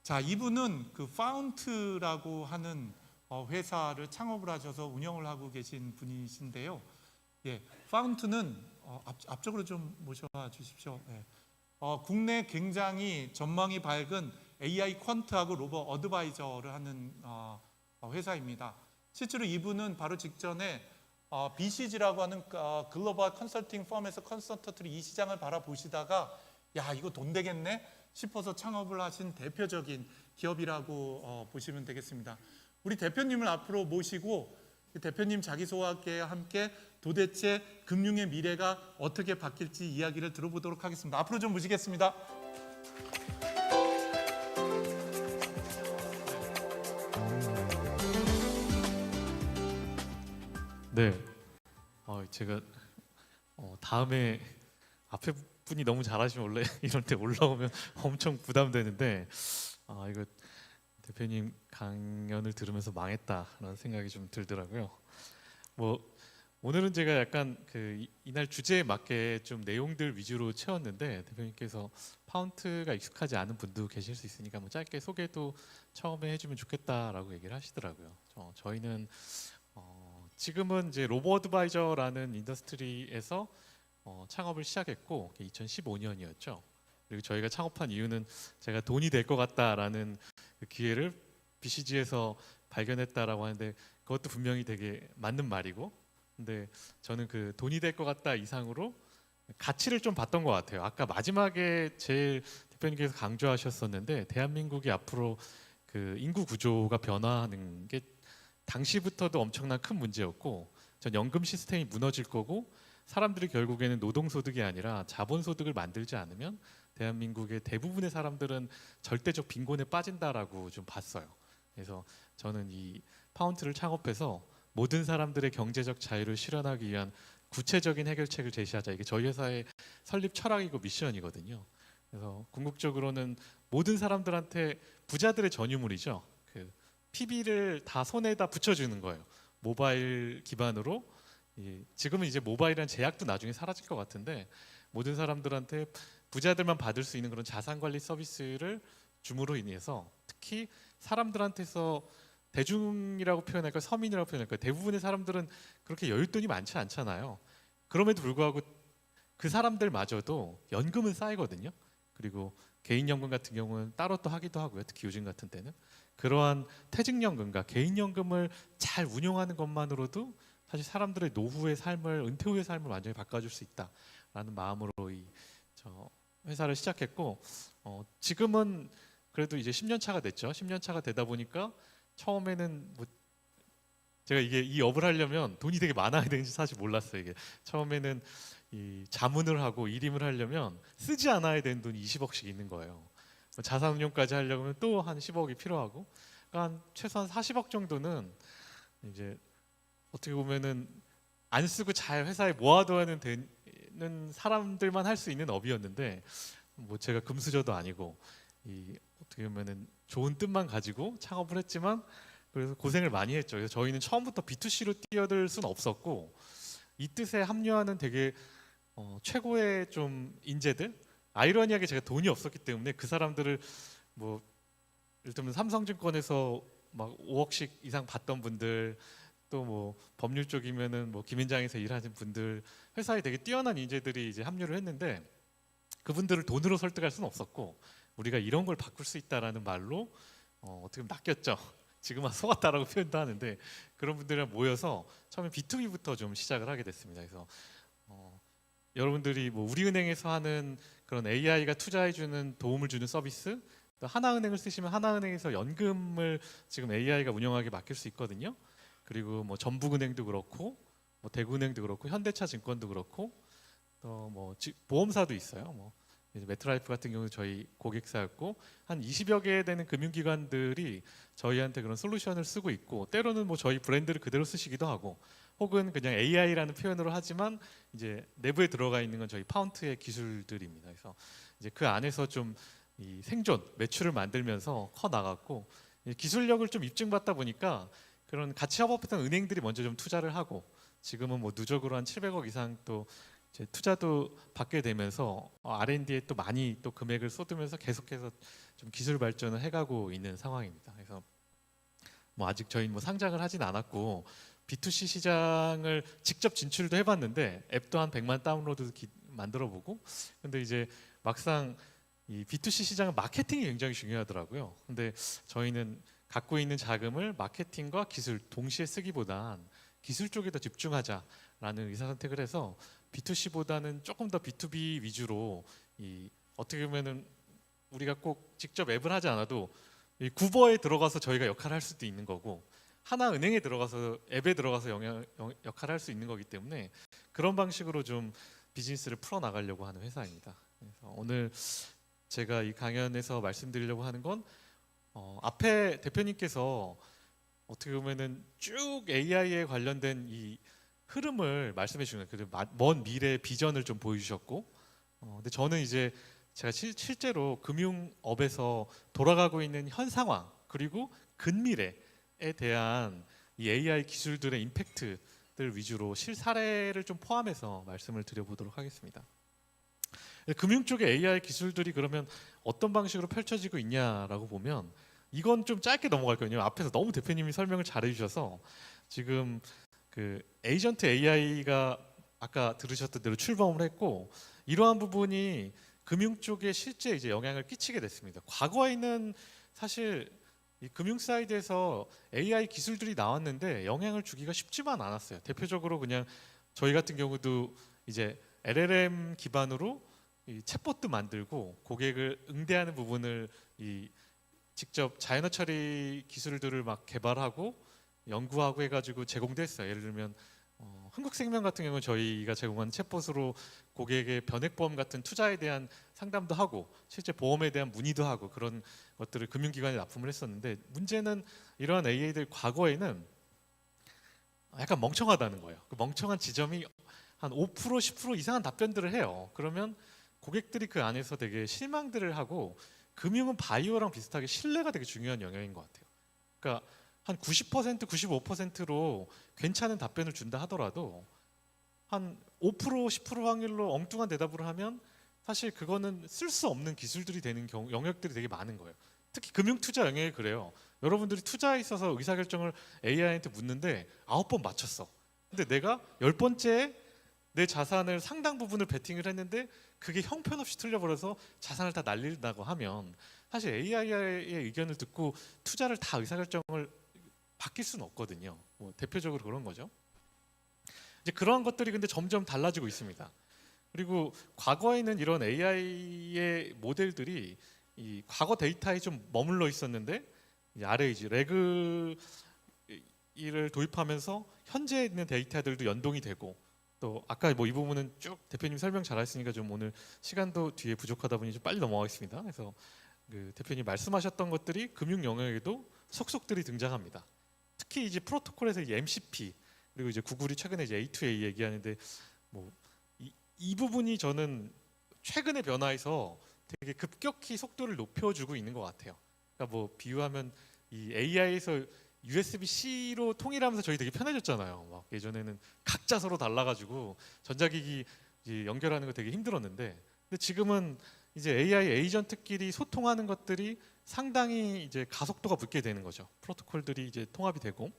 자, 이분은 그 파운트라고 하는 회사를 창업을 하셔서 운영을 하고 계신 분이신데요. 예, 파운트는 앞쪽으로 좀 모셔와 주십시오. 예. 국내 굉장히 전망이 밝은 AI 퀀트하고 로봇 어드바이저를 하는 회사입니다. 실제로 이분은 바로 직전에 BCG라고 하는 글로벌 컨설팅 펌에서 컨설턴트로 이 시장을 바라보시다가 야, 이거 돈 되겠네 싶어서 창업을 하신 대표적인 기업이라고 보시면 되겠습니다. 우리 대표님을 앞으로 모시고 대표님 자기소개와 함께 도대체 금융의 미래가 어떻게 바뀔지 이야기를 들어보도록 하겠습니다. 앞으로 좀 모시겠습니다. 네, 제가 다음에 앞에 분이 너무 잘하시면 원래 이런 때 올라오면 엄청 부담되는데 이거 대표님 강연을 들으면서 망했다라는 생각이 좀 들더라고요. 오늘은 제가 약간 이날 주제에 맞게 좀 내용들 위주로 채웠는데 대표님께서 파운트가 익숙하지 않은 분도 계실 수 있으니까 짧게 소개도 처음에 해주면 좋겠다라고 얘기를 하시더라고요. 저희는 지금은 이제 로봇 어드바이저라는 인더스트리에서 창업을 시작했고 2015년이었죠. 그리고 저희가 창업한 이유는 제가 돈이 될 것 같다라는 그 기회를 BCG에서 발견했다라고 하는데 그것도 분명히 되게 맞는 말이고, 근데 저는 그 돈이 될 것 같다 이상으로 가치를 좀 봤던 것 같아요. 아까 마지막에 제일 대표님께서 강조하셨었는데 대한민국이 앞으로 그 인구 구조가 변화하는 게 당시부터도 엄청난 큰 문제였고, 전 연금 시스템이 무너질 거고 사람들이 결국에는 노동소득이 아니라 자본소득을 만들지 않으면 대한민국의 대부분의 사람들은 절대적 빈곤에 빠진다라고 좀 봤어요. 그래서 저는 이 파운트를 창업해서 모든 사람들의 경제적 자유를 실현하기 위한 구체적인 해결책을 제시하자. 이게 저희 회사의 설립 철학이고 미션이거든요. 그래서 궁극적으로는 모든 사람들한테 부자들의 전유물이죠. 그 PB를 다 손에다 붙여주는 거예요. 모바일 기반으로. 지금은 이제 모바일이라는 제약도 나중에 사라질 것 같은데 모든 사람들한테 부자들만 받을 수 있는 그런 자산관리 서비스를 줌으로 인해서 특히 사람들한테서 대중이라고 표현할까 서민이라고 표현할까 대부분의 사람들은 그렇게 여윳돈이 많지 않잖아요. 그럼에도 불구하고 그 사람들마저도 연금은 쌓이거든요. 그리고 개인연금 같은 경우는 따로 또 하기도 하고요. 특히 요즘 같은 때는 그러한 퇴직연금과 개인연금을 잘 운용하는 것만으로도 사실 사람들의 노후의 삶을, 은퇴 후의 삶을 완전히 바꿔줄 수 있다라는 마음으로 저 회사를 시작했고, 지금은 그래도 이제 10년 차가 됐죠. 10년 차가 되다 보니까 처음에는 제가 이 업을 하려면 돈이 되게 많아야 되는지 사실 몰랐어요. 이게 처음에는 이 자문을 하고 일임을 하려면 쓰지 않아야 되는 돈이 20억씩 있는 거예요. 자산운용까지 하려면 또 한 10억이 필요하고, 그러니까 한 최소한 40억 정도는 이제 어떻게 보면은 안 쓰고 잘 회사에 모아둬야 되는 사람들만 할 수 있는 업이었는데, 제가 금수저도 아니고 어떻게 보면은 좋은 뜻만 가지고 창업을 했지만 그래서 고생을 많이 했죠. 그래서 저희는 처음부터 B2C로 뛰어들 수는 없었고, 이 뜻에 합류하는 되게 최고의 좀 인재들, 아이러니하게 제가 돈이 없었기 때문에 그 사람들을 예를 들면 삼성증권에서 막 5억씩 이상 받던 분들, 또 법률 쪽이면은 김현장에서 일하는 분들, 회사에 되게 뛰어난 인재들이 이제 합류를 했는데 그분들을 돈으로 설득할 수는 없었고, 우리가 이런 걸 바꿀 수 있다라는 말로 어떻게 보면 낚였죠. 지금은 속았다라고 표현도 하는데 그런 분들이랑 모여서 처음에 B2B부터 좀 시작을 하게 됐습니다. 그래서 여러분들이 우리은행에서 하는 그런 AI가 투자해주는 도움을 주는 서비스, 또 하나은행을 쓰시면 하나은행에서 연금을 지금 AI가 운영하게 맡길 수 있거든요. 그리고 전북은행도 그렇고 대구은행도 그렇고 현대차증권도 그렇고 또 보험사도 있어요. 메트라이프 같은 경우 저희 고객사였고 한 20여 개 되는 금융기관들이 저희한테 그런 솔루션을 쓰고 있고, 때로는 저희 브랜드를 그대로 쓰시기도 하고, 혹은 그냥 AI라는 표현으로 하지만 이제 내부에 들어가 있는 건 저희 파운트의 기술들입니다. 그래서 이제 그 안에서 좀 이 생존 매출을 만들면서 커 나갔고, 기술력을 좀 입증받다 보니까 그런 같이 협업했던 은행들이 먼저 좀 투자를 하고, 지금은 누적으로 한 700억 이상 또 이제 투자도 받게 되면서 R&D에 또 많이 또 금액을 쏟으면서 계속해서 좀 기술 발전을 해가고 있는 상황입니다. 그래서 뭐 아직 저희 뭐 상장을 하진 않았고 B2C 시장을 직접 진출도 해봤는데 앱도 한 100만 다운로드 만들어보고, 근데 이제 막상 이 B2C 시장은 마케팅이 굉장히 중요하더라고요. 근데 저희는 갖고 있는 자금을 마케팅과 기술 동시에 쓰기보단 기술 쪽에 더 집중하자라는 의사 선택을 해서 B2C보다는 조금 더 B2B 위주로 이 어떻게 보면은 우리가 꼭 직접 앱을 하지 않아도 이 구버에 들어가서 저희가 역할을 할 수도 있는 거고 하나은행에 들어가서 앱에 들어가서 역할을 할 수 있는 거기 때문에 그런 방식으로 좀 비즈니스를 풀어 나가려고 하는 회사입니다. 그래서 오늘 제가 이 강연에서 말씀드리려고 하는 건 앞에 대표님께서 어떻게 보면은 쭉 AI에 관련된 이 흐름을 말씀해 주는 먼 미래 비전을 좀 보여주셨고, 근데 저는 이제 제가 실제로 금융업에서 돌아가고 있는 현 상황 그리고 근미래에 대한 이 AI 기술들의 임팩트들 위주로 실사례를 좀 포함해서 말씀을 드려보도록 하겠습니다. 금융 쪽의 AI 기술들이 그러면 어떤 방식으로 펼쳐지고 있냐라고 보면 이건 좀 짧게 넘어갈 거예요. 앞에서 너무 대표님이 설명을 잘해 주셔서 지금 그 에이전트 AI가 아까 들으셨던 대로 출범을 했고 이러한 부분이 금융 쪽에 실제 이제 영향을 끼치게 됐습니다. 과거에는 사실 이 금융 사이드에서 AI 기술들이 나왔는데 영향을 주기가 쉽지만 않았어요. 대표적으로 그냥 저희 같은 경우도 이제 LLM 기반으로 이 챗봇도 만들고 고객을 응대하는 부분을 이 직접 자연어 처리 기술들을 막 개발하고 연구하고 해가지고 제공됐어요. 예를 들면 흥국생명 같은 경우는 저희가 제공한 챗봇으로 고객의 변액보험 같은 투자에 대한 상담도 하고 실제 보험에 대한 문의도 하고 그런 것들을 금융기관에 납품을 했었는데, 문제는 이러한 AI들 과거에는 약간 멍청하다는 거예요. 그 멍청한 지점이 한 5% 10% 이상한 답변들을 해요. 그러면 고객들이 그 안에서 되게 실망들을 하고, 금융은 바이오랑 비슷하게 신뢰가 되게 중요한 영역인 것 같아요. 그러니까 한 90% 95%로 괜찮은 답변을 준다 하더라도 한 5% 10% 확률로 엉뚱한 대답을 하면 사실 그거는 쓸 수 없는 기술들이 되는 영역들이 되게 많은 거예요. 특히 금융 투자 영역이 그래요. 여러분들이 투자에 있어서 의사결정을 AI한테 묻는데 9번 맞췄어. 근데 내가 10번째에 내 자산을 상당 부분을 베팅을 했는데 그게 형편없이 틀려버려서 자산을 다 날린다고 하면 사실 AI의 의견을 듣고 투자를 다 의사결정을 바뀔 수는 없거든요. 뭐 대표적으로 그런 거죠. 이제 그러한 것들이 근데 점점 달라지고 있습니다. 그리고 과거에는 이런 AI의 모델들이 이 과거 데이터에 좀 머물러 있었는데 이제 RAG, 레그를 도입하면서 현재 있는 데이터들도 연동이 되고, 또 아까 뭐 이 부분은 쭉 대표님 설명 잘하셨으니까 좀 오늘 시간도 뒤에 부족하다 보니 좀 빨리 넘어가겠습니다. 그래서 그 대표님 말씀하셨던 것들이 금융 영역에도 속속들이 등장합니다. 특히 이제 프로토콜에서 이제 MCP 그리고 이제 구글이 최근에 이제 A2A 얘기하는데 뭐 이 부분이 저는 최근의 변화에서 되게 급격히 속도를 높여주고 있는 것 같아요. 그러니까 뭐 비유하면 이 AI에서 USB-C로 통일하면서 저희 되게 편해졌잖아요. 막 예전에는 각자 서로 달라가지고 전자기기 이제 연결하는 거 되게 힘들었는데, 근데 지금은 이제 AI 에이전트끼리 소통하는 것들이 상당히 이제 가속도가 붙게 되는 거죠. 프로토콜들이 이제 통합이 되고.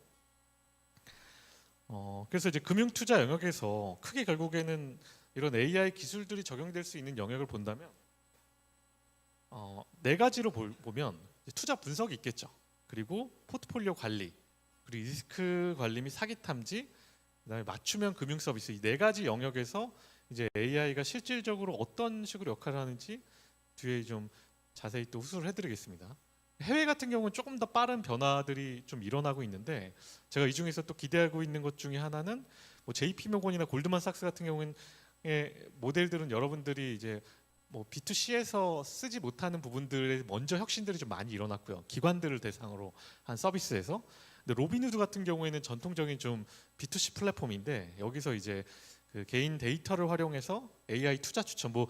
그래서 이제 금융 투자 영역에서 크게 결국에는 이런 AI 기술들이 적용될 수 있는 영역을 본다면 네 가지로 보면 투자 분석이 있겠죠. 그리고 포트폴리오 관리, 그리고 리스크 관리 및 사기 탐지, 그다음에 맞춤형 금융 서비스, 이 네 가지 영역에서 이제 AI가 실질적으로 어떤 식으로 역할을 하는지 뒤에 좀 자세히 또 후술을 해드리겠습니다. 해외 같은 경우는 조금 더 빠른 변화들이 좀 일어나고 있는데, 제가 이 중에서 또 기대하고 있는 것 중에 하나는 뭐 JP모건이나 골드만삭스 같은 경우는 모델들은 여러분들이 이제 뭐 B2C에서 쓰지 못하는 부분들에 먼저 혁신들이 좀 많이 일어났고요. 기관들을 대상으로 한 서비스에서. 근데 로빈후드 같은 경우에는 전통적인 좀 B2C 플랫폼인데, 여기서 이제 그 개인 데이터를 활용해서 AI 투자 추천, 뭐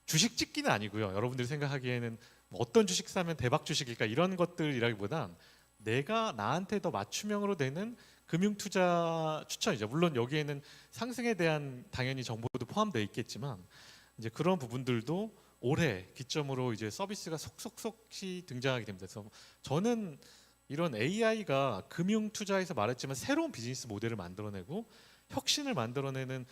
주식 찍기는 아니고요. 여러분들이 생각하기에는 뭐 어떤 주식 사면 대박 주식일까 이런 것들이라기보단 내가 나한테 더 맞춤형으로 되는 금융 투자 추천이죠. 물론 여기에는 상승에 대한 당연히 정보도 포함되어 있겠지만 이제 그런 부분들도 올해 기점으로 이제 서비스가 속속속히 등장하게 됩니다. 그래서 저는 이런 AI가 금융 투자에서 말했지만 새로운 비즈니스 모델을 만들어내고 혁신을 만들어내는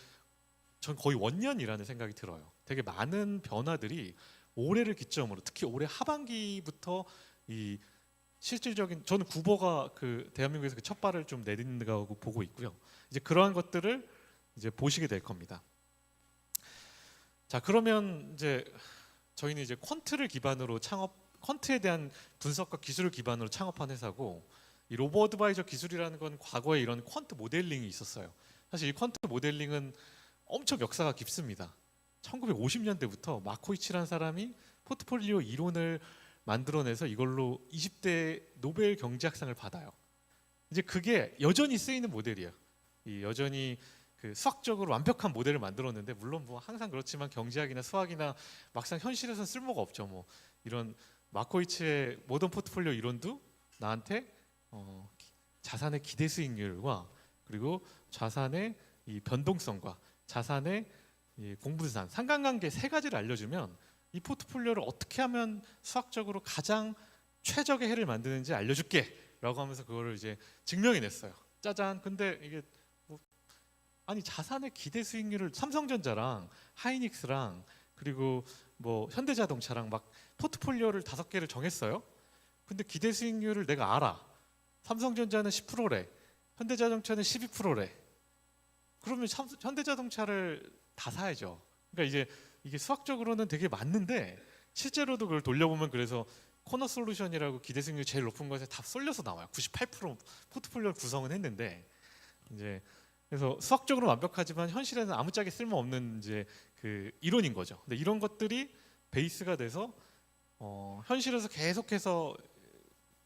전 거의 원년이라는 생각이 들어요. 되게 많은 변화들이 올해를 기점으로 특히 올해 하반기부터 이 실질적인 저는 구버가 그 대한민국에서 그 첫 발을 좀 내딛는다고 보고 있고요. 이제 그러한 것들을 이제 보시게 될 겁니다. 자, 그러면 이제 저희는 이제 퀀트를 기반으로 퀀트에 대한 분석과 기술을 기반으로 창업한 회사고 이 로보 어드바이저 기술이라는 건 과거에 이런 퀀트 모델링이 있었어요. 사실 이 퀀트 모델링은 엄청 역사가 깊습니다. 1950년대부터 마코이치라는 사람이 포트폴리오 이론을 만들어내서 이걸로 20대 노벨 경제학상을 받아요. 이제 그게 여전히 쓰이는 모델이에요. 이 여전히 그 수학적으로 완벽한 모델을 만들었는데 물론 뭐 항상 그렇지만 경제학이나 수학이나 막상 현실에서는 쓸모가 없죠. 뭐 이런 마코이츠의 모던 포트폴리오 이론도 나한테 자산의 기대 수익률과 그리고 자산의 이 변동성과 자산의 이 공분산 상관관계 세 가지를 알려주면 이 포트폴리오를 어떻게 하면 수학적으로 가장 최적의 해를 만드는지 알려줄게라고 하면서 그거를 이제 증명해냈어요. 짜잔. 근데 이게 뭐 아니 자산의 기대 수익률을 삼성전자랑 하이닉스랑 그리고 뭐 현대자동차랑 막 포트폴리오를 5개를 정했어요. 근데 기대 수익률을 내가 알아. 삼성전자는 10%래. 현대자동차는 12%래. 그러면 현대자동차를 다 사야죠. 그러니까 이게 수학적으로는 되게 맞는데 실제로도 그걸 돌려보면 그래서 코너 솔루션이라고 기대 수익률 제일 높은 것에 다 쏠려서 나와요. 98% 포트폴리오를 구성은 했는데 이제 그래서 수학적으로 완벽하지만 현실에는 아무짝에 쓸모없는 이제 그 이론인 거죠. 근데 이런 것들이 베이스가 돼서 현실에서 계속해서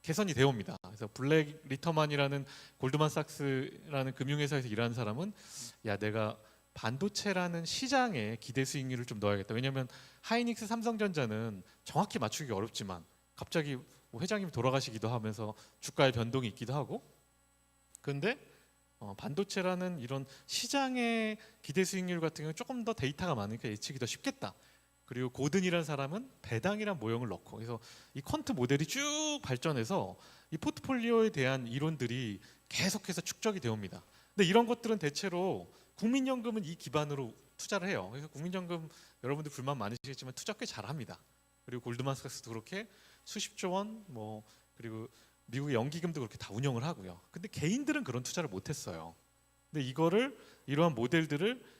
개선이 되어 옵니다. 그래서 블랙 리터만이라는 골드만삭스라는 금융회사에서 일하는 사람은 야 내가 반도체라는 시장에 기대 수익률을 좀 넣어야겠다. 왜냐하면 하이닉스, 삼성전자는 정확히 맞추기 어렵지만 갑자기 뭐 회장님이 돌아가시기도 하면서 주가의 변동이 있기도 하고 그런데 반도체라는 이런 시장의 기대 수익률 같은 경우는 조금 더 데이터가 많으니까 예측이 더 쉽겠다. 그리고 고든이라는 사람은 배당이란 모형을 넣고 그래서 이 퀀트 모델이 쭉 발전해서 이 포트폴리오에 대한 이론들이 계속해서 축적이 되옵니다. 근데 이런 것들은 대체로 국민연금은 이 기반으로 투자를 해요. 그래서 국민연금 여러분들 불만 많으시겠지만 투자 꽤 잘합니다. 그리고 골드만삭스도 그렇게 수십조 원, 뭐 그리고 미국의 연기금도 그렇게 다 운영을 하고요. 근데 개인들은 그런 투자를 못했어요. 근데 이러한 모델들을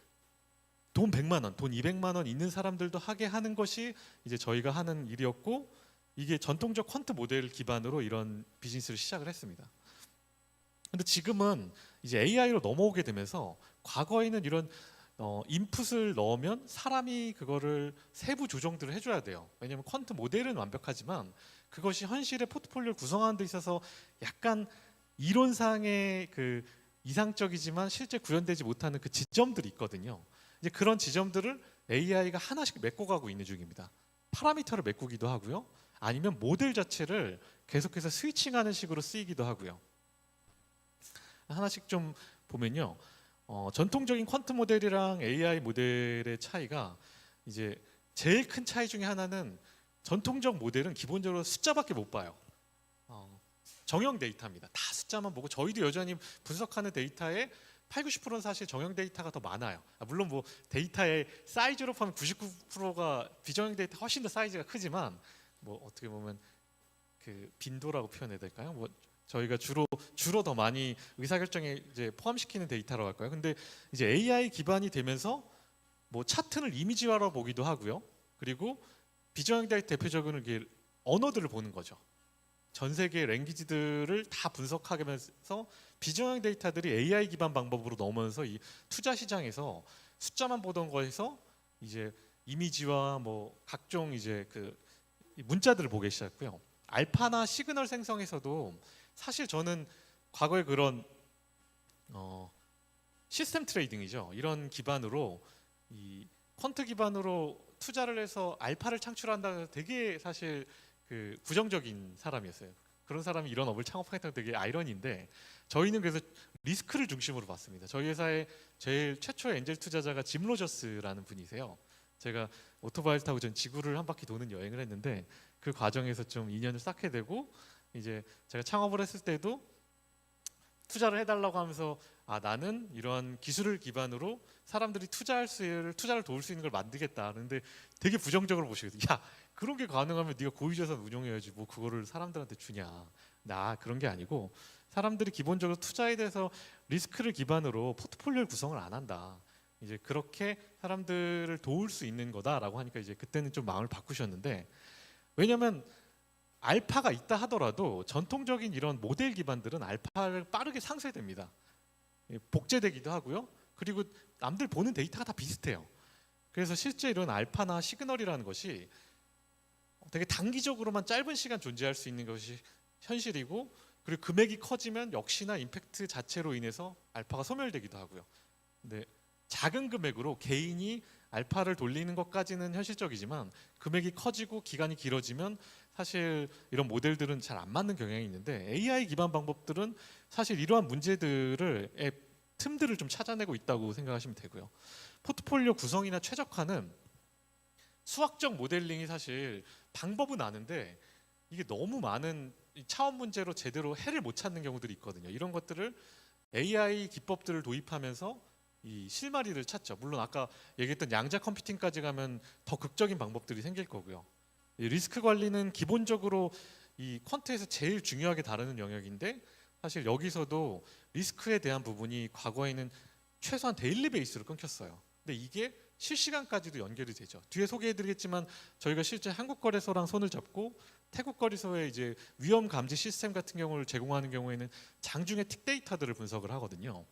돈 100만 원, 돈 200만 원 있는 사람들도 하게 하는 것이 이제 저희가 하는 일이었고 이게 전통적 퀀트 모델 기반으로 이런 비즈니스를 시작을 했습니다. 근데 지금은 이제 AI로 넘어오게 되면서 과거에는 이런 인풋을 넣으면 사람이 그거를 세부 조정들을 해줘야 돼요. 왜냐하면 퀀트 모델은 완벽하지만 그것이 현실의 포트폴리오를 구성하는 데 있어서 약간 이론상의 그 이상적이지만 실제 구현되지 못하는 그 지점들이 있거든요. 이제 그런 지점들을 AI가 하나씩 메꿔가고 있는 중입니다. 파라미터를 메꾸기도 하고요. 아니면 모델 자체를 계속해서 스위칭하는 식으로 쓰이기도 하고요. 하나씩 좀 보면요. 전통적인 퀀트 모델이랑 AI 모델의 차이가 이제 제일 큰 차이 중에 하나는 전통적 모델은 기본적으로 숫자밖에 못 봐요. 정형 데이터입니다. 다 숫자만 보고 저희도 여전히 분석하는 데이터의 8, 90%는 사실 정형 데이터가 더 많아요. 물론 뭐 데이터의 사이즈로 보면 99%가 비정형 데이터 훨씬 더 사이즈가 크지만 뭐 어떻게 보면 그 빈도라고 표현해야 될까요? 뭐 저희가 주로 더 많이 의사결정에 이제 포함시키는 데이터라고 할까요? 근데 이제 AI 기반이 되면서 뭐 차트를 이미지화로 보기도 하고요. 그리고 비정형 데이터 대표적으로 이게 언어들을 보는 거죠. 전 세계의 랭귀지들을 다 분석하면서 비정형 데이터들이 AI 기반 방법으로 넘어오면서 이 투자 시장에서 숫자만 보던 거에서 이제 이미지와 뭐 각종 이제 그 문자들을 보기 시작했고요. 알파나 시그널 생성에서도 사실 저는 과거에 그런 시스템 트레이딩이죠. 이런 기반으로 이 퀀트 기반으로 투자를 해서 알파를 창출한다 해서 되게 사실 그 부정적인 사람이었어요. 그런 사람이 이런 업을 창업하겠다는 되게 아이러니인데 저희는 그래서 리스크를 중심으로 봤습니다. 저희 회사의 제일 최초의 엔젤 투자자가 짐 로저스라는 분이세요. 제가 오토바이를 타고 전 지구를 한 바퀴 도는 여행을 했는데 그 과정에서 좀 인연을 쌓게 되고 이제 제가 창업을 했을 때도 투자를 해달라고 하면서 나는 이러한 기술을 기반으로 사람들이 투자를 도울 수 있는 걸 만들겠다. 그런데 되게 부정적으로 보시거든요. 야, 그런 게 가능하면 네가 고위자산 운용해야지 뭐 그거를 사람들한테 주냐. 나 그런 게 아니고 사람들이 기본적으로 투자에 대해서 리스크를 기반으로 포트폴리오를 구성을 안 한다. 이제 그렇게 사람들을 도울 수 있는 거다라고 하니까 이제 그때는 좀 마음을 바꾸셨는데 왜냐하면 알파가 있다 하더라도 전통적인 이런 모델 기반들은 알파를 빠르게 상쇄됩니다. 복제되기도 하고요. 그리고 남들 보는 데이터가 다 비슷해요. 그래서 실제 이런 알파나 시그널이라는 것이 되게 단기적으로만 짧은 시간 존재할 수 있는 것이 현실이고 그리고 금액이 커지면 역시나 임팩트 자체로 인해서 알파가 소멸되기도 하고요. 근데 작은 금액으로 개인이 알파를 돌리는 것까지는 현실적이지만 금액이 커지고 기간이 길어지면 사실 이런 모델들은 잘 안 맞는 경향이 있는데 AI 기반 방법들은 사실 이러한 문제들을 틈들을 좀 찾아내고 있다고 생각하시면 되고요. 포트폴리오 구성이나 최적화는 수학적 모델링이 사실 방법은 아는데 이게 너무 많은 차원 문제로 제대로 해를 못 찾는 경우들이 있거든요. 이런 것들을 AI 기법들을 도입하면서 이 실마리를 찾죠. 물론 아까 얘기했던 양자 컴퓨팅까지 가면 더 극적인 방법들이 생길 거고요. 이 리스크 관리는 기본적으로 이 퀀트에서 제일 중요하게 다루는 영역인데 사실 여기서도 리스크에 대한 부분이 과거에는 최소한 데일리 베이스로 끊겼어요. 근데 이게 실시간까지도 연결이 되죠. 뒤에 소개해드리겠지만 저희가 실제 한국거래소랑 손을 잡고 태국거래소에 이제 위험 감지 시스템 같은 경우를 제공하는 경우에는 장중에 틱데이터들을 분석을 하거든요.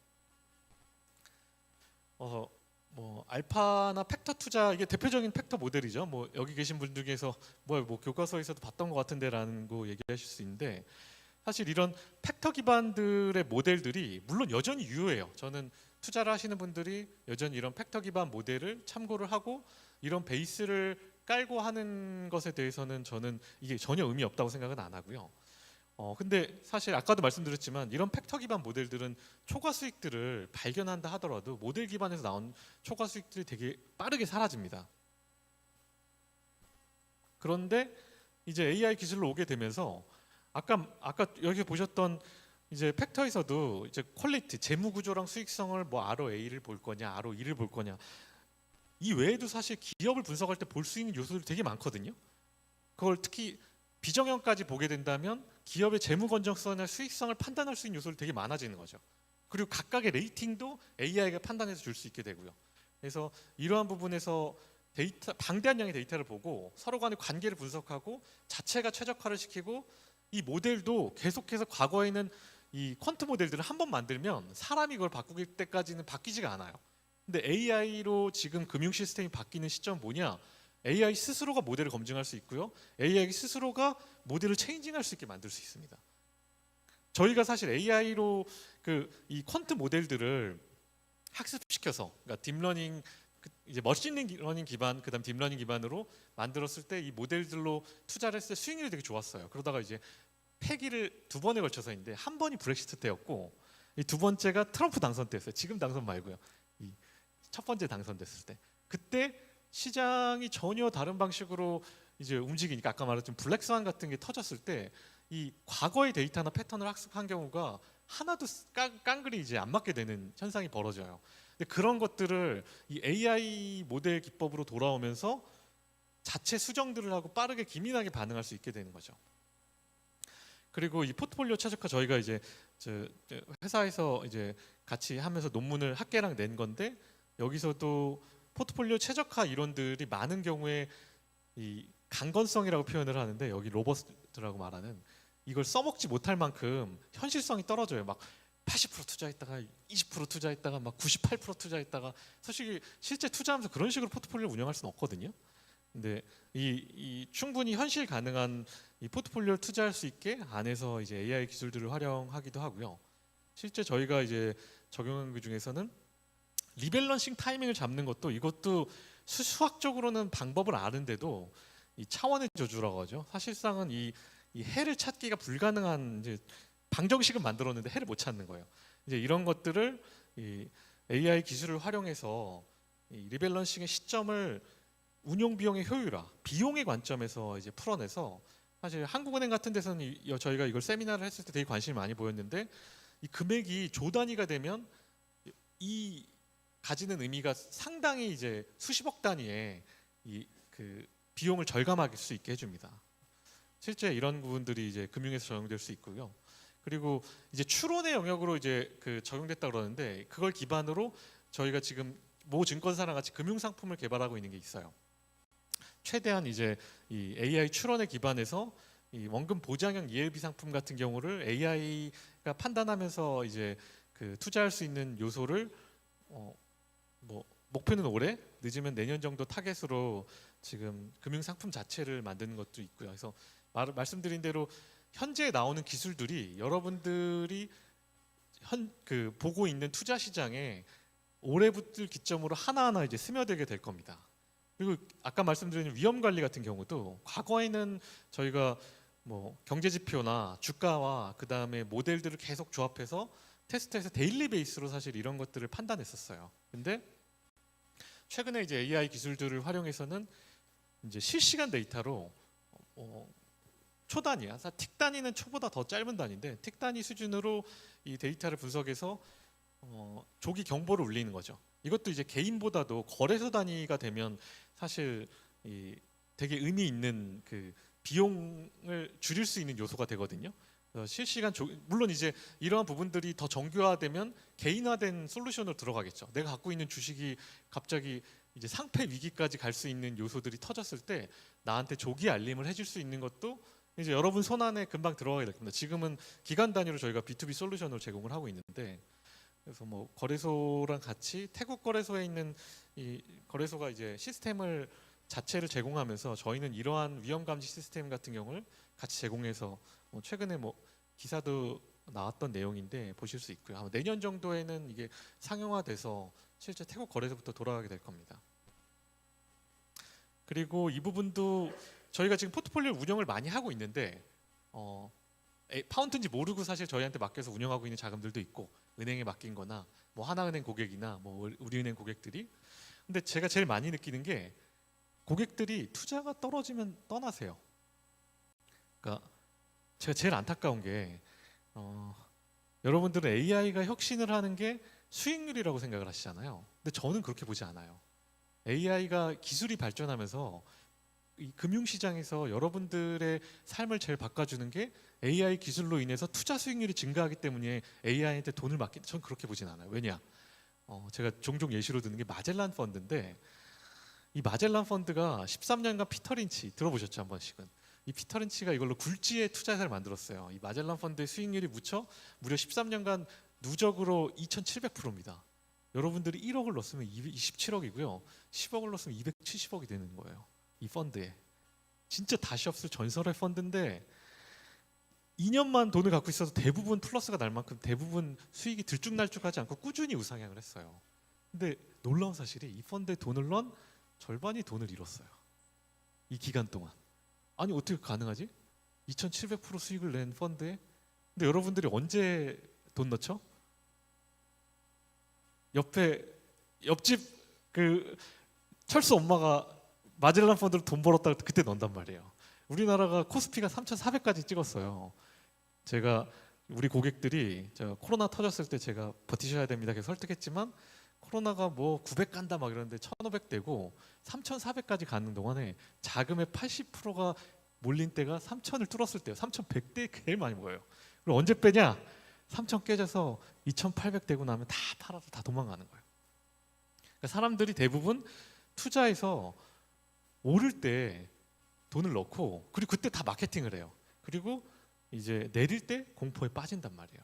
뭐 알파나 팩터 투자 이게 대표적인 팩터 모델이죠. 뭐 여기 계신 분들 중에서 뭐 교과서에서도 봤던 것 같은데라는 거 얘기하실 수 있는데 사실 이런 팩터 기반들의 모델들이 물론 여전히 유효해요. 저는 투자를 하시는 분들이 여전히 이런 팩터 기반 모델을 참고를 하고 이런 베이스를 깔고 하는 것에 대해서는 저는 이게 전혀 의미 없다고 생각은 안 하고요. 근데 사실 아까도 말씀드렸지만 이런 팩터 기반 모델들은 초과 수익들을 발견한다 하더라도 모델 기반에서 나온 초과 수익들이 되게 빠르게 사라집니다. 그런데 이제 AI 기술로 오게 되면서 아까 여기 보셨던 이제 팩터에서도 이제 퀄리티, 재무 구조랑 수익성을 뭐 ROA를 볼 거냐, ROE를 볼 거냐. 이 외에도 사실 기업을 분석할 때 볼 수 있는 요소들이 되게 많거든요. 그걸 특히 비정형까지 보게 된다면 기업의 재무 건전성이나 수익성을 판단할 수 있는 요소들이 되게 많아지는 거죠. 그리고 각각의 레이팅도 AI가 판단해서 줄 수 있게 되고요. 그래서 이러한 부분에서 데이터, 방대한 양의 데이터를 보고 서로 간의 관계를 분석하고 자체가 최적화를 시키고 이 모델도 계속해서 과거에는 이 퀀트 모델들을 한 번 만들면 사람이 그걸 바꾸기 때까지는 바뀌지가 않아요. 근데 AI로 지금 금융 시스템이 바뀌는 시점은 뭐냐? AI 스스로가 모델을 검증할 수 있고요. AI 스스로가 모델을 체인징할 수 있게 만들 수 있습니다. 저희가 사실 AI로 이 퀀트 모델들을 학습시켜서 그러니까 딥러닝 이제 머신러닝 기반 그다음 딥러닝 기반으로 만들었을 때 이 모델들로 투자를 했을 때 수익률이 되게 좋았어요. 그러다가 이제 폐기를 두 번에 걸쳐서인데 한 번이 브렉시트 때였고 이 두 번째가 트럼프 당선 때였어요. 지금 당선 말고요. 이 첫 번째 당선됐을 때 그때 시장이 전혀 다른 방식으로 이제 움직이니까 아까 말했던 블랙스완 같은 게 터졌을 때 이 과거의 데이터나 패턴을 학습한 경우가 하나도 깡그리 이제 안 맞게 되는 현상이 벌어져요. 근데 그런 것들을 이 AI 모델 기법으로 돌아오면서 자체 수정들을 하고 빠르게 기민하게 반응할 수 있게 되는 거죠. 그리고 이 포트폴리오 최적화 저희가 이제 회사에서 이제 같이 하면서 논문을 학계랑 낸 건데 여기서도 포트폴리오 최적화 이론들이 많은 경우에 이 강건성이라고 표현을 하는데 여기 로버스트라고 말하는 이걸 써먹지 못할 만큼 현실성이 떨어져요. 막 80% 투자했다가 20% 투자했다가 막 98% 투자했다가 사실 실제 투자하면서 그런 식으로 포트폴리오를 운영할 수는 없거든요. 근데 이 충분히 현실 가능한 이 포트폴리오를 투자할 수 있게 안에서 이제 AI 기술들을 활용하기도 하고요. 실제 저희가 이제 적용한 그 중에서는 리밸런싱 타이밍을 잡는 것도 이것도 수학적으로는 방법을 아는데도 이 차원의 저주라고 하죠. 사실상은 이 이 해를 찾기가 불가능한 이제 방정식은 만들었는데 해를 못 찾는 거예요. 이제 이런 것들을 이 AI 기술을 활용해서 이 리밸런싱의 시점을 운용 비용의 효율화, 비용의 관점에서 이제 풀어내서 사실 한국은행 같은 데서는 저희가 이걸 세미나를 했을 때 되게 관심이 많이 보였는데 이 금액이 조 단위가 되면 이 가지는 의미가 상당히 이제 수십억 단위의 이 그 비용을 절감할 수 있게 해줍니다. 실제 이런 부분들이 이제 금융에서 적용될 수 있고요. 그리고 이제 추론의 영역으로 이제 그 적용됐다 그러는데 그걸 기반으로 저희가 지금 모 증권사랑 같이 금융 상품을 개발하고 있는 게 있어요. 최대한 이제 이 AI 추론에 기반해서 이 원금 보장형 ELB 상품 같은 경우를 AI가 판단하면서 이제 그 투자할 수 있는 요소를 뭐 목표는 올해 늦으면 내년 정도 타겟으로 지금 금융 상품 자체를 만드는 것도 있고요. 그래서 말씀드린 대로 현재 나오는 기술들이 여러분들이 보고 있는 투자 시장에 올해부터 기점으로 하나하나 이제 스며들게 될 겁니다. 그리고 아까 말씀드린 위험 관리 같은 경우도 과거에는 저희가 뭐 경제 지표나 주가와 그 다음에 모델들을 계속 조합해서 테스트해서 데일리 베이스로 사실 이런 것들을 판단했었어요. 근데 최근에 이제 AI 기술들을 활용해서는 이제 실시간 데이터로 초 단위야. 틱 단위는 초보다 더 짧은 단위인데 틱 단위 수준으로 이 데이터를 분석해서 조기 경보를 울리는 거죠. 이것도 이제 개인보다도 거래소 단위가 되면 사실 되게 의미 있는 그 비용을 줄일 수 있는 요소가 되거든요. 실시간 물론 이제 이러한 부분들이 더 정교화되면 개인화된 솔루션으로 들어가겠죠. 내가 갖고 있는 주식이 갑자기 이제 상패 위기까지 갈 수 있는 요소들이 터졌을 때 나한테 조기 알림을 해줄 수 있는 것도 이제 여러분 손안에 금방 들어가게 될 겁니다. 지금은 기간 단위로 저희가 B2B 솔루션을 제공을 하고 있는데 그래서 뭐 거래소랑 같이 태국 거래소에 있는 이 거래소가 이제 시스템을 자체를 제공하면서 저희는 이러한 위험 감지 시스템 같은 경우를 같이 제공해서 최근에 뭐 기사도 나왔던 내용인데 보실 수 있고요. 아마 내년 정도에는 이게 상용화돼서 실제 태국 거래소부터 돌아가게 될 겁니다. 그리고 이 부분도 저희가 지금 포트폴리오 운영을 많이 하고 있는데 파운드인지 모르고 사실 저희한테 맡겨서 운영하고 있는 자금들도 있고 은행에 맡긴거나 뭐 하나은행 고객이나 뭐 우리은행 고객들이 근데 제가 제일 많이 느끼는 게 고객들이 투자가 떨어지면 떠나세요. 그러니까 제가 제일 안타까운 게 여러분들은 AI가 혁신을 하는 게 수익률이라고 생각을 하시잖아요. 근데 저는 그렇게 보지 않아요. AI가 기술이 발전하면서 이 금융시장에서 여러분들의 삶을 제일 바꿔주는 게 AI 기술로 인해서 투자 수익률이 증가하기 때문에 AI한테 돈을 맡긴 전 그렇게 보진 않아요. 왜냐? 제가 종종 예시로 드는 게 마젤란 펀드인데 이 마젤란 펀드가 13년간 피터 린치 들어보셨죠 한 번씩은? 이 피터 린치가 이걸로 굴지의 투자회사를 만들었어요. 이 마젤란 펀드의 수익률이 무려 13년간 누적으로 2,700%입니다. 여러분들이 1억을 넣었으면 27억이고요. 10억을 넣었으면 270억이 되는 거예요. 이 펀드에. 진짜 다시 없을 전설의 펀드인데 2년만 돈을 갖고 있어도 대부분 플러스가 날 만큼 대부분 수익이 들쭉날쭉하지 않고 꾸준히 우상향을 했어요. 근데 놀라운 사실이 이 펀드에 돈을 넣은 절반이 돈을 잃었어요. 이 기간 동안. 아니 어떻게 가능하지? 2,700% 수익을 낸 펀드에 근데 여러분들이 언제 돈 넣죠? 옆집 그 철수 엄마가 마젤란 펀드로 돈 벌었다고 그때 넣는단 말이에요. 우리나라가 코스피가 3,400까지 찍었어요. 제가 우리 고객들이 코로나 터졌을 때 제가 버티셔야 됩니다. 계속 설득했지만 코로나가 뭐 900 간다 막 이러는데 1,500 되고 3,400까지 가는 동안에 자금의 80%가 몰린 때가 3,000을 뚫었을 때요. 3,100대에 제일 많이 모여요. 그리고 언제 빼냐? 3,000 깨져서 2,800 되고 나면 다 팔아서 다 도망가는 거예요. 그러니까 사람들이 대부분 투자해서 오를 때 돈을 넣고 그리고 그때 다 마케팅을 해요. 그리고 이제 내릴 때 공포에 빠진단 말이에요.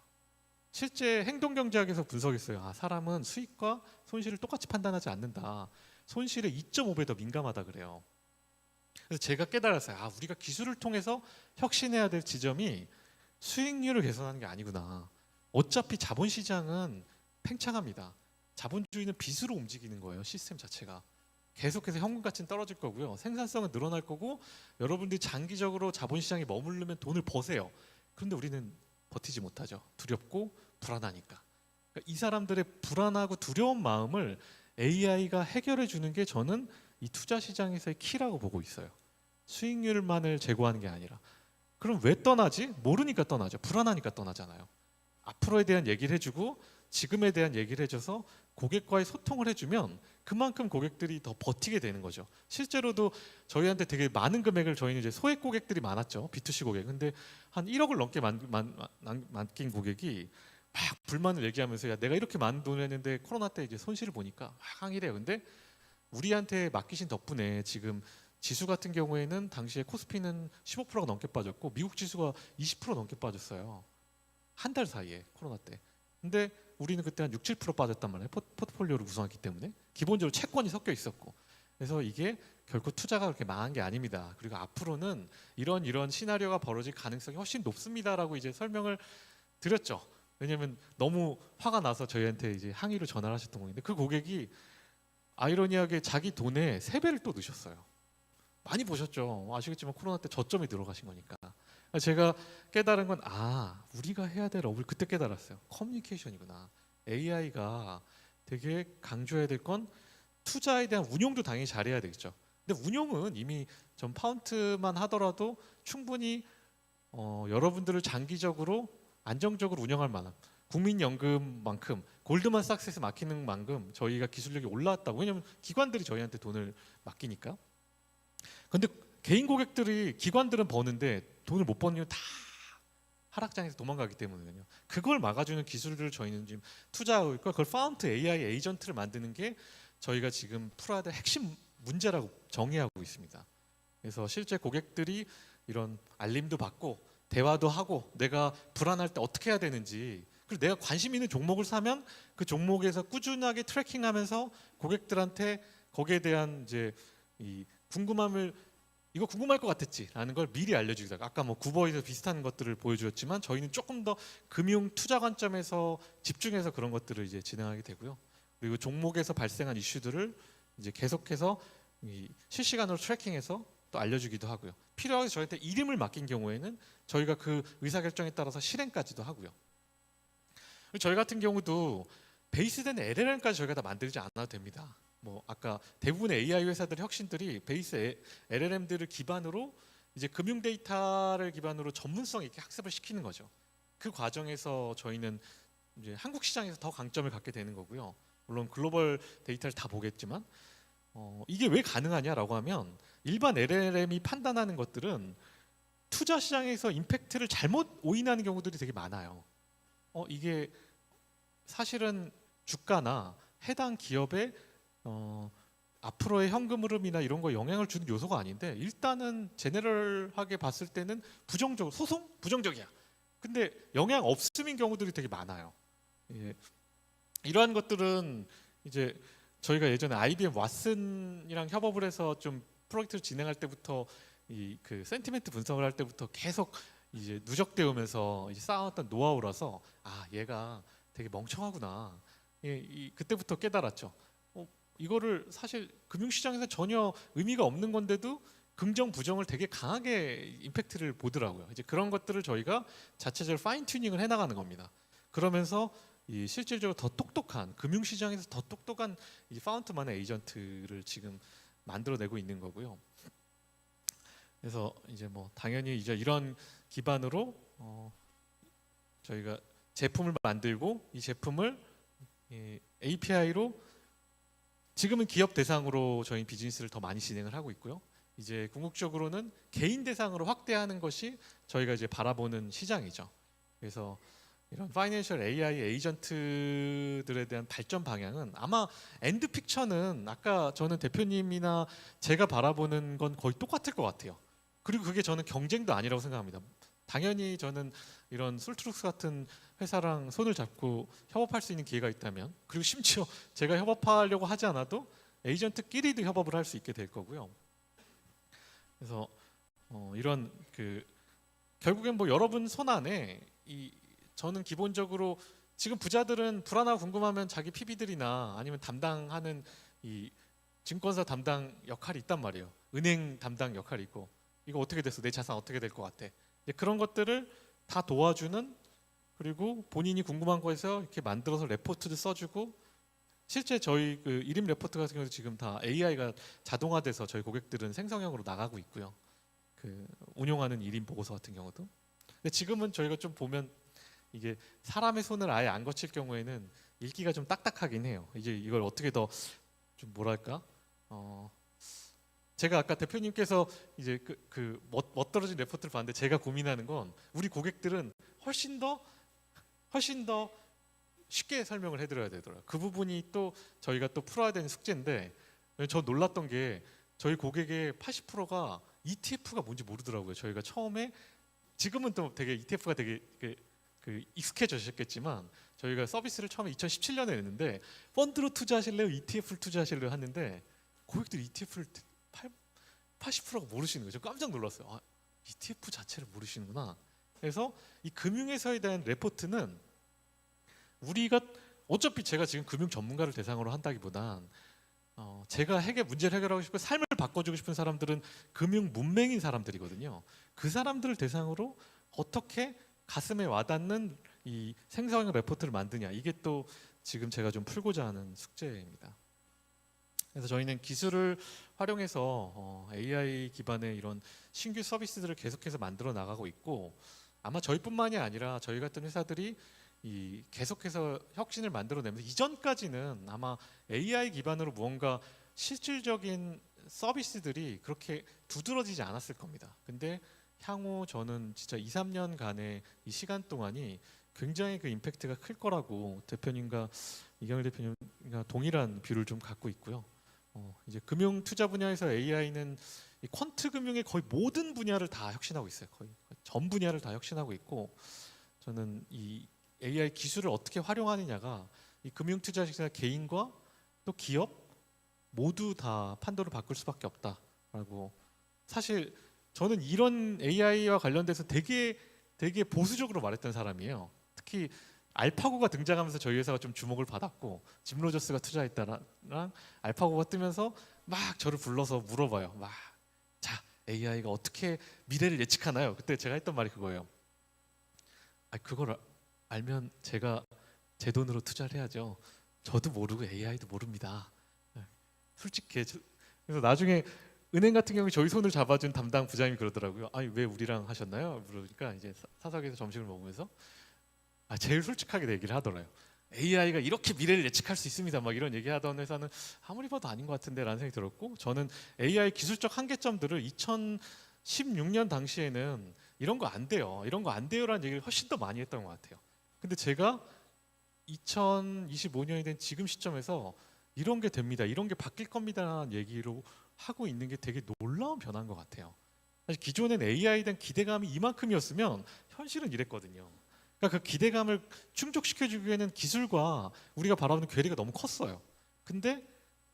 실제 행동경제학에서 분석했어요. 아, 사람은 수익과 손실을 똑같이 판단하지 않는다. 손실에 2.5배 더 민감하다 그래요. 그래서 제가 깨달았어요. 아, 우리가 기술을 통해서 혁신해야 될 지점이 수익률을 개선하는 게 아니구나. 어차피 자본시장은 팽창합니다. 자본주의는 빚으로 움직이는 거예요. 시스템 자체가. 계속해서 현금 가치는 떨어질 거고요. 생산성은 늘어날 거고 여러분들이 장기적으로 자본시장에 머무르면 돈을 버세요. 그런데 우리는 버티지 못하죠. 두렵고 불안하니까. 그러니까 이 사람들의 불안하고 두려운 마음을 AI가 해결해 주는 게 저는 이 투자 시장에서의 키라고 보고 있어요. 수익률만을 제고하는 게 아니라. 그럼 왜 떠나지? 모르니까 떠나죠. 불안하니까 떠나잖아요. 앞으로에 대한 얘기를 해주고 지금에 대한 얘기를 해줘서 고객과의 소통을 해주면 그만큼 고객들이 더 버티게 되는 거죠. 실제로도 저희한테 되게 많은 금액을, 저희는 이제 소액 고객들이 많았죠. B2C 고객. 근데 한 1억을 넘게 맡긴 고객이 막 불만을 얘기하면서 야, 내가 이렇게 많은 돈을 했는데 코로나 때 이제 손실을 보니까 막 항의래요. 근데 우리한테 맡기신 덕분에 지금 지수 같은 경우에는 당시에 코스피는 15%가 넘게 빠졌고 미국 지수가 20% 넘게 빠졌어요. 한 달 사이에 코로나 때. 근데 우리는 그때 한 6, 7% 빠졌단 말이에요. 포트폴리오를 구성했기 때문에 기본적으로 채권이 섞여 있었고. 그래서 이게 결코 투자가 그렇게 망한 게 아닙니다. 그리고 앞으로는 이런 시나리오가 벌어질 가능성이 훨씬 높습니다라고 이제 설명을 드렸죠. 왜냐하면 너무 화가 나서 저희한테 이제 항의로 전화를 하셨던 건데 그 고객이 아이러니하게 자기 돈의 3배를 또 넣으셨어요. 많이 보셨죠. 아시겠지만 코로나 때 저점이 들어가신 거니까. 제가 깨달은 건 우리가 해야 될 업을 그때 깨달았어요. 커뮤니케이션이구나. AI가 되게 강조해야 될 건 투자에 대한 운용도 당연히 잘해야 되겠죠. 근데 운용은 이미 전 파운트만 하더라도 충분히 여러분들을 장기적으로 안정적으로 운영할 만한 국민연금만큼 골드만삭스에서 맡기는 만큼 저희가 기술력이 올라왔다고. 왜냐하면 기관들이 저희한테 돈을 맡기니까. 근데 개인 고객들이 기관들은 버는데 돈을 못 버는 이유는 다 하락장에서 도망가기 때문이거든요. 그걸 막아주는 기술들을 저희는 지금 투자하고 있고 그걸 파운트 AI 에이전트를 만드는 게 저희가 지금 풀어야 될 핵심 문제라고 정의하고 있습니다. 그래서 실제 고객들이 이런 알림도 받고 대화도 하고 내가 불안할 때 어떻게 해야 되는지, 그리고 내가 관심 있는 종목을 사면 그 종목에서 꾸준하게 트래킹하면서 고객들한테 거기에 대한 이제 이 궁금함을 이거 궁금할 것 같았지라는 걸 미리 알려주기도 하고, 아까 뭐 구버에서 비슷한 것들을 보여주었지만 저희는 조금 더 금융 투자 관점에서 집중해서 그런 것들을 이제 진행하게 되고요. 그리고 종목에서 발생한 이슈들을 이제 계속해서 이 실시간으로 트래킹해서 또 알려주기도 하고요. 필요하게 저희한테 이름을 맡긴 경우에는 저희가 그 의사결정에 따라서 실행까지도 하고요. 저희 같은 경우도 베이스된 LLM까지 저희가 다 만들지 않아도 됩니다. 뭐 아까 대부분의 AI 회사들의 혁신들이 베이스 LLM들을 기반으로 이제 금융 데이터를 기반으로 전문성 있게 학습을 시키는 거죠. 그 과정에서 저희는 이제 한국 시장에서 더 강점을 갖게 되는 거고요. 물론 글로벌 데이터를 다 보겠지만 이게 왜 가능하냐라고 하면 일반 LLM이 판단하는 것들은 투자 시장에서 임팩트를 잘못 오인하는 경우들이 되게 많아요. 이게 사실은 주가나 해당 기업의 앞으로의 현금 흐름이나 이런 거 영향을 주는 요소가 아닌데 일단은 제너럴하게 봤을 때는 부정적으로 소송 부정적이야. 근데 영향 없음인 경우들이 되게 많아요. 예. 이러한 것들은 이제 저희가 예전에 IBM 왓슨이랑 협업을 해서 좀 프로젝트를 진행할 때부터 이 그 센티멘트 분석을 할 때부터 계속 이제 누적되어 오면서 이제 쌓아왔던 노하우라서 얘가 되게 멍청하구나. 그때부터 깨달았죠. 이거를 사실 금융시장에서 전혀 의미가 없는 건데도 긍정 부정을 되게 강하게 임팩트를 보더라고요. 이제 그런 것들을 저희가 자체적으로 파인 튜닝을 해나가는 겁니다. 그러면서 이 실질적으로 더 똑똑한 금융시장에서 더 똑똑한 이 파운트만의 에이전트를 지금 만들어내고 있는 거고요. 그래서 이제 뭐 당연히 이제 이런 기반으로 저희가 제품을 만들고 이 제품을 API로 지금은 기업 대상으로 저희 비즈니스를 더 많이 진행을 하고 있고요. 이제 궁극적으로는 개인 대상으로 확대하는 것이 저희가 이제 바라보는 시장이죠. 그래서 이런 파이낸셜 AI 에이전트들에 대한 발전 방향은 아마 엔드 픽처는 아까 저는 대표님이나 제가 바라보는 건 거의 똑같을 것 같아요. 그리고 그게 저는 경쟁도 아니라고 생각합니다. 당연히 저는 이런 술트룩스 같은 회사랑 손을 잡고 협업할 수 있는 기회가 있다면, 그리고 심지어 제가 협업하려고 하지 않아도 에이전트끼리도 협업을 할 수 있게 될 거고요. 그래서 이런 그 결국엔 뭐 여러분 손 안에 저는 기본적으로 지금 부자들은 불안하고 궁금하면 자기 PB들이나 아니면 담당하는 이 증권사 담당 역할이 있단 말이에요. 은행 담당 역할이 있고 이거 어떻게 됐어? 내 자산 어떻게 될 것 같아? 이제 그런 것들을 다 도와주는 그리고 본인이 궁금한 거에서 이렇게 만들어서 레포트도 써주고 실제 저희 그 일임 레포트 같은 경우도 지금 다 AI가 자동화돼서 저희 고객들은 생성형으로 나가고 있고요. 그 운용하는 일임 보고서 같은 경우도. 근데 지금은 저희가 좀 보면 이게 사람의 손을 아예 안 거칠 경우에는 읽기가 좀 딱딱하긴 해요. 이제 이걸 어떻게 더 좀 뭐랄까? 제가 아까 대표님께서 이제 멋들어진 레포트를 봤는데 제가 고민하는 건 우리 고객들은 훨씬 더 쉽게 설명을 해드려야 되더라고요. 그 부분이 또 저희가 또 풀어야 되는 숙제인데 저 놀랐던 게 저희 고객의 80%가 ETF가 뭔지 모르더라고요. 저희가 처음에 지금은 또 되게 ETF가 되게 익숙해지셨겠지만 저희가 서비스를 처음에 2017년에 냈는데 펀드로 투자하실래요? ETF를 투자하실래요? 하는데 고객들이 ETF를 80%가 모르시는 거죠. 깜짝 놀랐어요. 아, ETF 자체를 모르시는구나. 그래서 이 금융회사에 대한 레포트는 우리가 어차피 제가 지금 금융 전문가를 대상으로 한다기보단 제가 문제를 해결하고 싶고 삶을 바꿔주고 싶은 사람들은 금융 문맹인 사람들이거든요. 그 사람들을 대상으로 어떻게 가슴에 와닿는 이 생성형 레포트를 만드냐 이게 또 지금 제가 좀 풀고자 하는 숙제입니다. 그래서 저희는 기술을 활용해서 AI 기반의 이런 신규 서비스들을 계속해서 만들어 나가고 있고 아마 저희뿐만이 아니라 저희 같은 회사들이 이 계속해서 혁신을 만들어내면서 이전까지는 아마 AI 기반으로 무언가 실질적인 서비스들이 그렇게 두드러지지 않았을 겁니다. 근데 향후 저는 진짜 2, 3년간의 이 시간 동안이 굉장히 그 임팩트가 클 거라고 대표님과 이경일 대표님과 동일한 뷰를 좀 갖고 있고요. 이제 금융 투자 분야에서 AI는 이 퀀트 금융의 거의 모든 분야를 다 혁신하고 있어요. 거의 전 분야를 다 혁신하고 있고 저는 이 AI 기술을 어떻게 활용하느냐가 이 금융 투자 시장 개인과 또 기업 모두 다 판도를 바꿀 수밖에 없다라고. 사실 저는 이런 AI와 관련돼서 되게 보수적으로 말했던 사람이에요. 특히 알파고가 등장하면서 저희 회사가 좀 주목을 받았고 짐 로저스가 투자했다랑 알파고가 뜨면서 막 저를 불러서 물어봐요. 막 자, AI가 어떻게 미래를 예측하나요? 그때 제가 했던 말이 그거예요. 아, 그걸 알면 제가 제 돈으로 투자를 해야죠. 저도 모르고 AI도 모릅니다. 솔직히 그래서 나중에 은행 같은 경우에 저희 손을 잡아준 담당 부장님이 그러더라고요. 아니 왜 우리랑 하셨나요? 그러니까 이제 사석에서 점심을 먹으면서 제일 솔직하게 얘기를 하더라고요. AI가 이렇게 미래를 예측할 수 있습니다. 막 이런 얘기하던 회사는 아무리 봐도 아닌 것 같은데라는 생각이 들었고 저는 AI 기술적 한계점들을 2016년 당시에는 이런 거 안 돼요. 이런 거 안 돼요라는 얘기를 훨씬 더 많이 했던 것 같아요. 근데 제가 2025년이 된 지금 시점에서 이런 게 됩니다. 이런 게 바뀔 겁니다라는 얘기로 하고 있는 게 되게 놀라운 변화인 것 같아요. 사실 기존엔 AI에 대한 기대감이 이만큼이었으면 현실은 이랬거든요. 그러니까 그 기대감을 충족시켜주기에는 기술과 우리가 바라보는 괴리가 너무 컸어요. 근데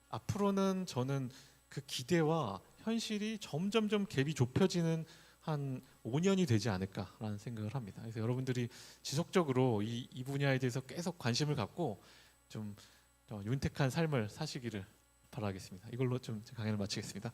앞으로는 저는 그 기대와 현실이 점점점 갭이 좁혀지는 한 5년이 되지 않을까라는 생각을 합니다. 그래서 여러분들이 지속적으로 이 분야에 대해서 계속 관심을 갖고 좀 윤택한 삶을 사시기를 바라겠습니다. 이걸로 좀 강연을 마치겠습니다.